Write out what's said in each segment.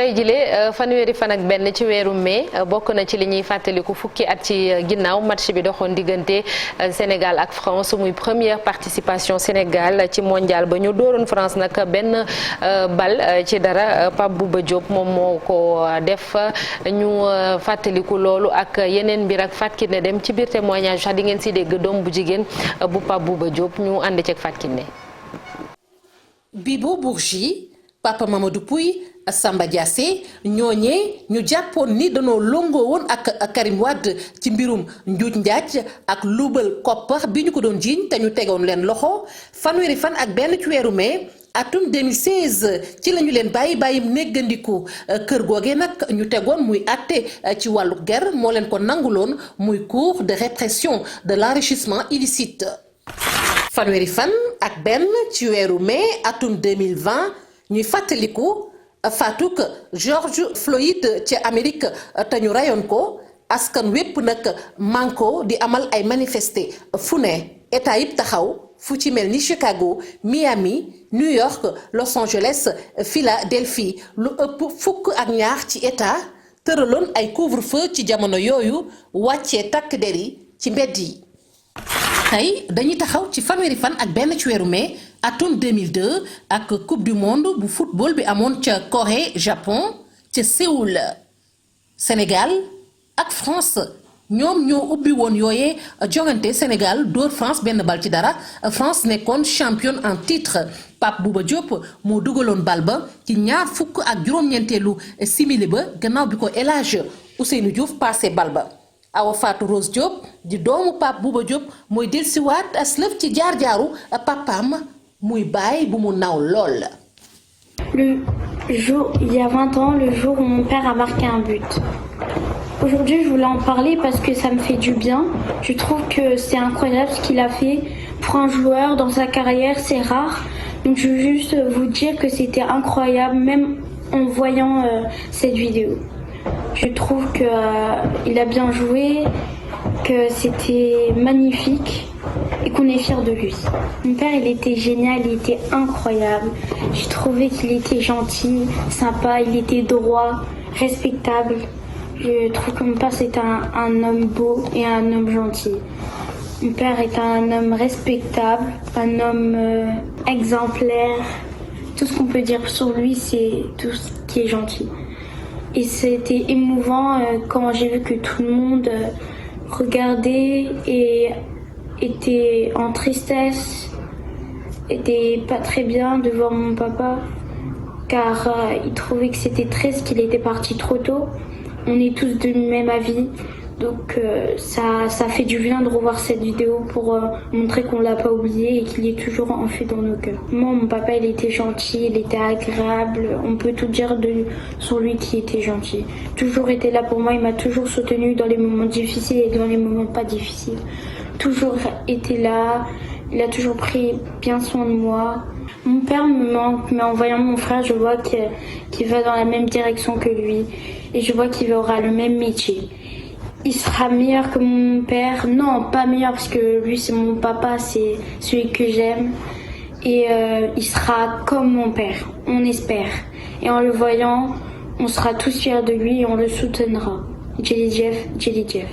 tey jile fanweeri fan ak benn ci weeru mai bokk na ci li ñuy fàttaliku fukki at ci ginnaaw match bi doxoon diggante Sénégal ak France muy première participation Sénégal ci mondial ba ñu dooroon France nag benn bal ci dara Pape Bouba Diop moom moo ko def ñu fàttaliku loolu ak yeneen mbir ak Fatou Kiné Deme ci biir témoignage sax di ngeen si dégg doom bu jigéen bu Pape Bouba Diop ñu ànd ceeg Fatou Kiné. Bibo Bourgi Papa Mamadou Pouy Samba Diassé ñooñee ñu jàppoon ni danoo longoo woon ak Karim Wade ci mbirum njuuj njaaj ak luubal koppar bi ñu ko doon jiiñ te ñu tegoon leen loxo fanweeri fan ak benn ci weeru mai atum 2016 ci la ñu leen bàyyim néggandiku kër googee nag ñu tegoon muy àtte ci wàllu ger moo leen ko nanguloon muy cour de répression de l'enrichissement illicite fanweeri fan ak benn ci weeru mai atum 2020 ñuy fàttaliku faatuk George Floyd ci Amérique te ñu rayoon ko askan wépp nag manko di amal ay manifester fu ne état yëpp taxaw fu ci mel ni Chicago Miami New York Los Angeles Philadelphie lu ëpp fukk ak ñaar ci état tëraloon ay couvre-feu ci jamono yooyu wàccee takk der yi ci mbedd yi tey dañuy taxaw ci fanweeri fan ak benn ci weeru mai atum 2002 ak coupe du monde bu football bi amoon ca Corée Japon ca Séoul Sénégal ak France ñoom ñoo ubbi woon yooyee jongante Sénégal dóor France benn bal ci dara France nekkoon championne en titre Pape Bouba Diop moo dugaloon bal ba ci ñaar fukk ak juróom-ñeenteelu simili ba gannaaw bi ko El Hadj Ousseynou Diouf passé bal ba Awa Fatou Rose Diop di doomu Pape Bouba Diop mooy dellusiwaat aslëf ci jaar-jaaru papaam muy baay bu mu naw lool. Le jour, il y a 20 ans, le jour où mon père a marqué un but. Aujourd'hui, je voulais en parler parce que ça me fait du bien. Je trouve que c'est incroyable ce qu'il a fait pour un joueur dans sa carrière, c'est rare. Donc je veux juste vous dire que c'était incroyable, même en voyant cette vidéo. Je trouve qu'il a bien joué, que c'était magnifique et qu'on est fiers de lui. Mon père, il était génial, il était incroyable. J'ai trouvé qu'il était gentil, sympa, il était droit, respectable. Je trouve que mon père, c'est un homme beau et un homme gentil. Mon père est un homme respectable, un homme exemplaire. Tout ce qu'on peut dire sur lui, c'est tout ce qui est gentil. Et c'était émouvant quand j'ai vu que tout le monde regardait et était en tristesse, était pas très bien de voir mon papa, car il trouvait que c'était triste qu'il était parti trop tôt. On est tous du même avis, donc ça fait du bien de revoir cette vidéo pour montrer qu'on l'a pas oublié et qu'il est toujours enfui dans nos cœurs. Moi, mon papa, il était gentil, il était agréable, on peut tout dire sur lui qui était gentil. Toujours été là pour moi, il m'a toujours soutenu dans les moments difficiles et dans les moments pas difficiles. Toujours été là, il a toujours pris bien soin de moi. Mon père me manque, mais en voyant mon frère, je vois qu'il va dans la même direction que lui et je vois qu'il aura le même métier. Il sera meilleur que mon père. Non, pas meilleur parce que lui c'est mon papa, c'est celui que j'aime. Et il sera comme mon père, on espère. Et en le voyant, on sera tous fiers de lui et on le soutiendra. Jelly Jeff, Jelly Jeff.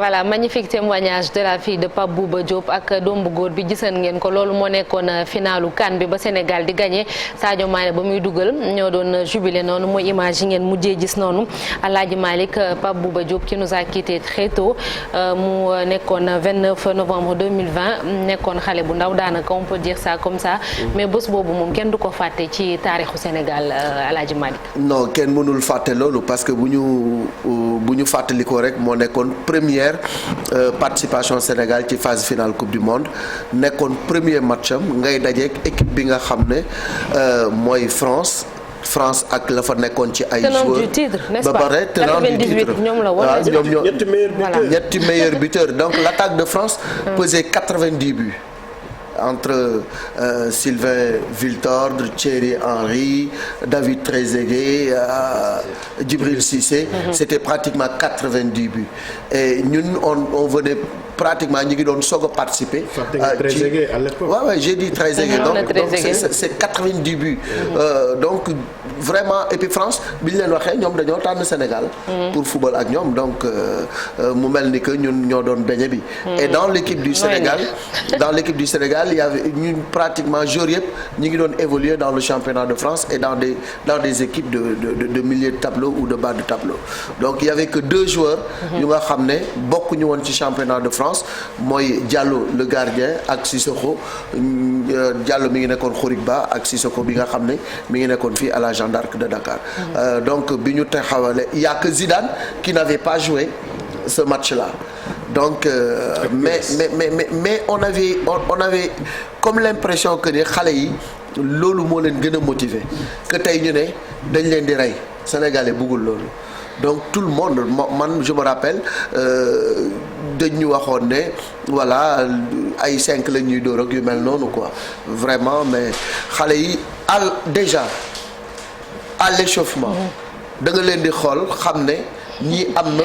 Voilà, magnifique témoignage de la fille de Pape Bouba Diop ak doom bu góor bi gisan ngeen ko loolu moo nekkoon finalu CAN bi ba Sénégal di gagné Sadio Mané ba muy dugal ñoo doon jubilé noonu mooy image yi ngeen mujjee gis noonu Alaaji Malick Pape Bouba Diop qui nous a quitté très tôt mu nekkoon 29 novembre 2020 nekkoon xale bu ndaw daanaka on peut dire ça comme ça mais bés boobu moom kenn du ko fàtte ci taarixu Sénégal Alaaji Malick. Non kenn mënul fàtte loolu parce que bu ñu fàttalikoo rek moo nekkoon première participation Sénégal ci phase finale coupe du monde nekkoon premier match am ngay dajeek équipe bi nga xam ne mooy France ak la fa nekkoon ci ay joueurs ba pare tenant du titre waaw ñoom ñetti meilleurs buteurs donc l'attaque de France pesait 90 buts entre Sylvain Wiltord, Thierry Henry, David Trezeguet, Djibril Cissé. C'était pratiquement 90 buts. Et ñun on venait pratiquement ñu ngi doon soog a participer. Trezeguet à l'époque. Ouais, j'ai dit Trezeguet. Donc c'est 90 buts. Donc vraiment et puis France bi ñu leen waxee ñoom dañoo tànn Sénégal. pour football ak ñoom donc mu mel ni que ñun ñoo doon beñe bi. Et dans l'équipe du Sénégal il y avait ñun pratiquement joueurs yëpp ñu ngi doon évoluer dans le championnat de France et dans des équipes de milieu de tableau ou de bas de tableau. Donc il y avait que 2 joueurs. yu nga xam ne bokkuñu woon ci championnat de France mooy Diallo le gardien ak Sissoko. Diallo mi ngi nekkoon Khorik Ba ak Sissoko bi nga xam ne mi ngi nekkoon fii à la Jeanne d'Arc de Dakar. Donc bi ñu taxawale il y a que Zidane qui n'avait pas joué ce match-là. Donc mais on avait comme l'impression que ni xale yi loolu moo leen gën a motiver que tey ñu ne dañ leen di rey Sénégalais bëggul loolu. Donc tout le monde man je me rappelle dañ ñu waxoon ne voilà ay 5 la ñuy dóor ak yu mel noonu quoi vraiment mais xale yi déjà à l'échauffement da nga leen di xool xam ne ñii am na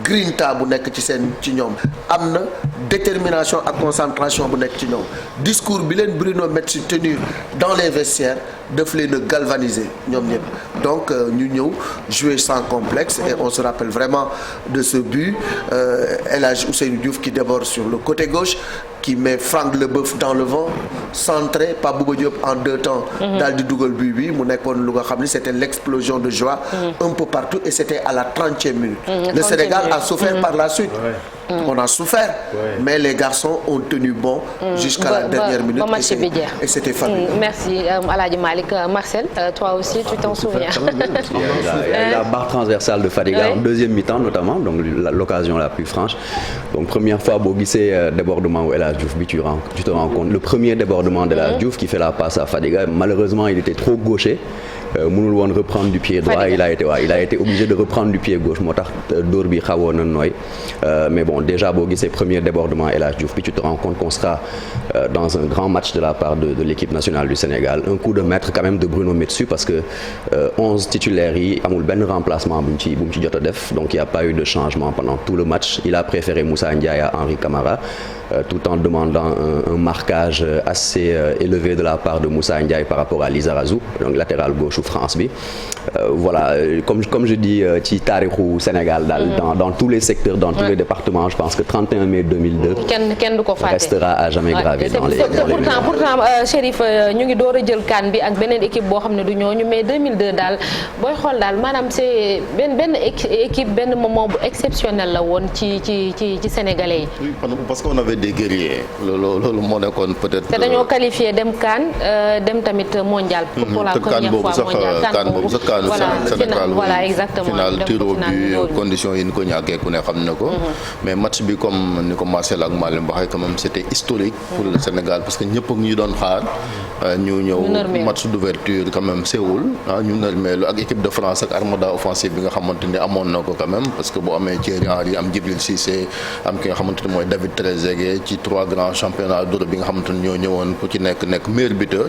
grinta bu nekk ci ñoom am na détermination ak concentration bu nekk ci ñoom discours bi leen Bruno Metsu tenir dans les vestiaires daf leen a galvaniser ñoom ñëpp donc ñu ñëw jouer sans complexe et on se rappelle vraiment de ce but El Hadj Ousseynou Diouf qui déborde sur le côté gauche qui met Franck Leboeuf dans le vent centré par Bouba Diop en 2 temps daal di dugal but bi mu nekkoon lu nga xam ni c'était l'explosion de joie un peu partout et c'était à la 30e minute le Sénégal a souffert par la suite on a souffert mais les garçons ont tenu bon jusqu'à la dernière minute et c'était fabuleux. Merci Aladji Malick. Marcel, toi aussi tu t'en souviens. Il y a la barre transversale de Fadiga en deuxième mi-temps notamment, donc l'occasion la plus franche. Donc première fois boo gisee débordement où El Hadj Diouf bi tu te rends compte le premier débordement de El Hadj Diouf qui fait la passe à Fadiga, malheureusement il était trop gaucher. mënul woon reprendre du pied droit il a été obligé de reprendre du pied gauche moo tax dóor bi xawoon na nooy mais bon déjà boo gisee premier débordement El Hadj Diouf bi tu te rends compte qu'on sera dans un grand match de la part de l'équipe nationale du Sénégal un coup de maître quand même de Bruno Metsu parce que 11 titulaires yi amul benn remplacement bu mu ci jot a def donc il y a pas eu de changement pendant tout le match il a préféré Moussa Ndiaye à Henri Camara tout en demandant un marquage assez élevé de la part de Moussa Ndiaye par rapport à Lizarazu donc latéral gauche France bi voilà comme je dis ci taarixu Sénégal daal dans tous les secteurs dans tous les départements je pense que 31 mai 2002 kenn du ko fàtte restera à jamais gravé dans les pourtant Chérif ñu ngi door a jël CAN bi ak beneen équipe boo xam ne du ñooñu mais 2002 daal booy xool daal maanaam c'est benn équipe benn moment bu exceptionnel la woon ci Sénégalais yi. Oui, parce qu'on avait des guerriers loolu moo nekkoon peut-être. te dañoo qualifié dem CAN dem tamit mondial. pour la première fois mondial CAN boobu sax Sénégal voilà exactement final tiro bi conditions yi ni ko ñàkkee ku ne xam na ko. mais match bi comme ni ko Marcel ak Malim waxee quand même c'était historique pour le Sénégal parce que ñëpp ak ñu doon xaar ñu ñëw match d'ouverture quand même Séoul ñu nërmeelu ak équipe de France ak armada offensive bi nga xamante ni amoon na ko quand même parce que boo amee Thierry Henry am Djibril Cissé am ki nga xamante ni mooy David Trezeguet ci 3 grands championnats d'Europe bi nga xamante ni ñoo ñëwoon ku ci nekk meilleur buteur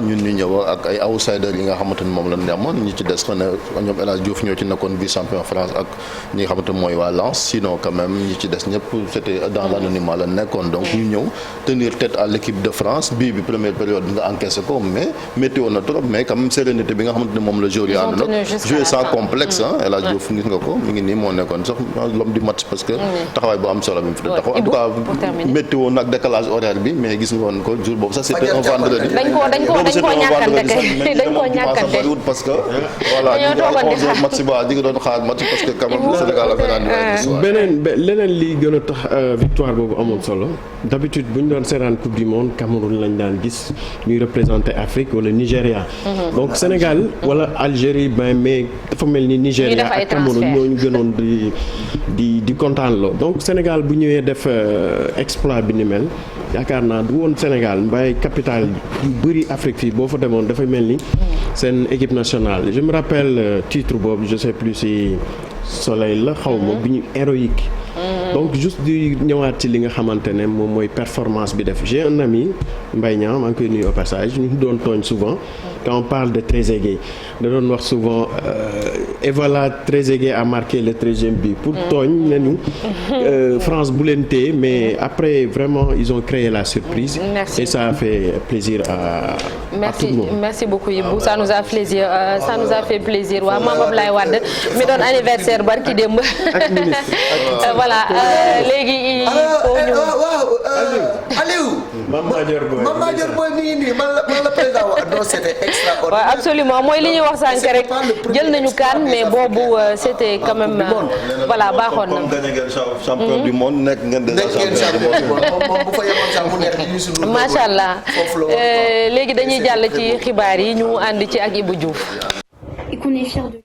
ñun ñu ñëw ak ay outsiders yi nga xamante ni moom la ñu amoon ñi ci des xëy na ñoom El Hadj Diouf ñoo ci nekkoon vice champion France ak ñi nga xamante ni mooy waa Lens sinon quand même ñi ci des ñëpp c'était dans l'anonymat la nekkoon donc ñu ñëw tenir tête à l'équipe de France bii bi première période bi nga encaissé ko mais métti woon na trop mais quand même sérénité bi nga xamante ni moom la joueur yi ànd nag jouer sans complexe El Hadj Diouf gis nga ko mi ngi nii moo nekkoon sax l'homme du match parce que taxawaay bu am solo bi mu fi taxaw en tout cas métti woon nag décalage horaire bi mais gis nga woon ko jour boobu sax c'était un vendredi dañ ko ñàkkante parce que voilà ñu ngi 11h match ba di nga doon xaar match parce que quand même Sénégal a beneen leneen li gën a tax victoire boobu amoon solo d'habitude bu ñu doon seetaan coupe du monde Cameroun lañ daan gis ñuy représenter Afrique wala Nigéria donc Sénégal wala Algérie mais dafa mel ni Nigéria ak Cameroun ñooñu gënoon di kontaan loo donc Sénégal bu ñëwee def exploit bi ni mel yaakaar naa du woon Sénégal mbay capitale yu bëri Afrique fii boo fa demoon dafay mel ni seen équipe nationale je me rappelle titre boobu je sais plus si Soleil la xaw ma bi ñu héroïque donc juste di ñëwaat ci li nga xamante ne moom mooy performance bi def j'ai un ami Mbaye Niang maa ngi koy nuyu au passage ñu doon tooñ souvent quand on parle de Trezeguet da doon wax souvent et voilà Trezeguet a marqué le 13e but pour tooñ nañu France bu leen téye mais après vraiment ils ont créé la surprise. Merci. Et ça a fait plaisir à tout le monde. Merci beaucoup Ibou, ça nous a fait plaisir waa Mame Abdoulaye Wade mi doon anniversaire barki démb voilà léegi il faut ñu Aliou Mame Madior Boy mi ngi nii man la président wax non c'était extraordinaire. waaw absolument mooy li ñuy wax sànq rek jël nañu CAN mais boobu c'était quand même voilà baaxoon na. comme gagné ngeen champion du monde nekk ngeen déjà champion du monde moom bu fa yemoon sax mu nekk macha allah léegi dañuy jàll ci xibaar yi ñu ànd ci ak Ibou Diouf. Et qu'on est fiers de